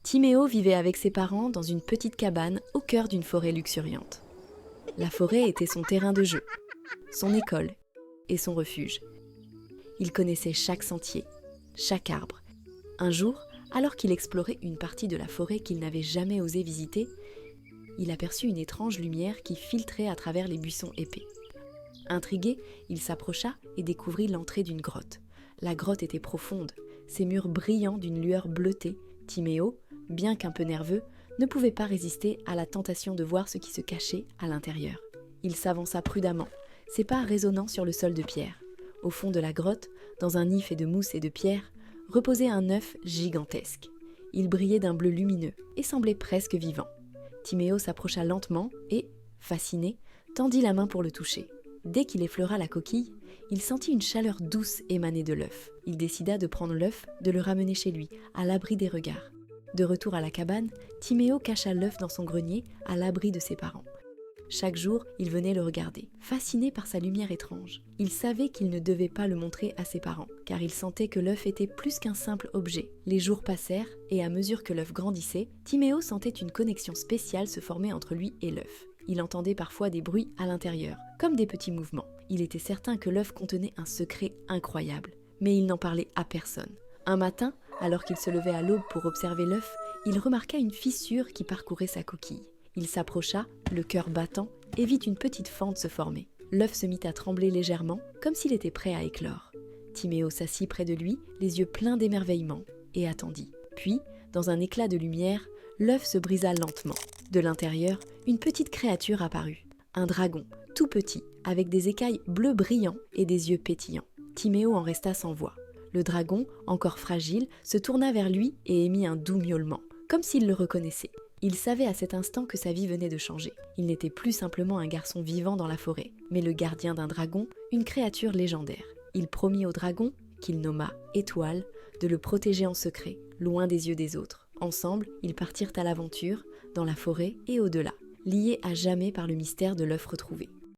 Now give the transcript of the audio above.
Timéo vivait avec ses parents dans une petite cabane au cœur d'une forêt luxuriante. La forêt était son terrain de jeu, son école et son refuge. Il connaissait chaque sentier, chaque arbre. Un jour, alors qu'il explorait une partie de la forêt qu'il n'avait jamais osé visiter, il aperçut une étrange lumière qui filtrait à travers les buissons épais. Intrigué, il s'approcha et découvrit l'entrée d'une grotte. La grotte était profonde, ses murs brillants d'une lueur bleutée. Timéo, bien qu'un peu nerveux, ne pouvait pas résister à la tentation de voir ce qui se cachait à l'intérieur. Il s'avança prudemment, ses pas résonnant sur le sol de pierre. Au fond de la grotte, dans un nid fait de mousse et de pierre, reposait un œuf gigantesque. Il brillait d'un bleu lumineux et semblait presque vivant. Timéo s'approcha lentement et, fasciné, tendit la main pour le toucher. Dès qu'il effleura la coquille, il sentit une chaleur douce émaner de l'œuf. Il décida de prendre l'œuf, de le ramener chez lui, à l'abri des regards. De retour à la cabane, Timéo cacha l'œuf dans son grenier, à l'abri de ses parents. Chaque jour, il venait le regarder, fasciné par sa lumière étrange. Il savait qu'il ne devait pas le montrer à ses parents, car il sentait que l'œuf était plus qu'un simple objet. Les jours passèrent, et à mesure que l'œuf grandissait, Timéo sentait une connexion spéciale se former entre lui et l'œuf. Il entendait parfois des bruits à l'intérieur, comme des petits mouvements. Il était certain que l'œuf contenait un secret incroyable, mais il n'en parlait à personne. Un matin, alors qu'il se levait à l'aube pour observer l'œuf, il remarqua une fissure qui parcourait sa coquille. Il s'approcha, le cœur battant, et vit une petite fente se former. L'œuf se mit à trembler légèrement, comme s'il était prêt à éclore. Timéo s'assit près de lui, les yeux pleins d'émerveillement, et attendit. Puis, dans un éclat de lumière, l'œuf se brisa lentement. De l'intérieur, une petite créature apparut. Un dragon, tout petit, avec des écailles bleues brillants et des yeux pétillants. Timéo en resta sans voix. Le dragon, encore fragile, se tourna vers lui et émit un doux miaulement, comme s'il le reconnaissait. Il savait à cet instant que sa vie venait de changer. Il n'était plus simplement un garçon vivant dans la forêt, mais le gardien d'un dragon, une créature légendaire. Il promit au dragon, qu'il nomma Étoile, de le protéger en secret, loin des yeux des autres. Ensemble, ils partirent à l'aventure, dans la forêt et au-delà, liés à jamais par le mystère de l'œuf retrouvé.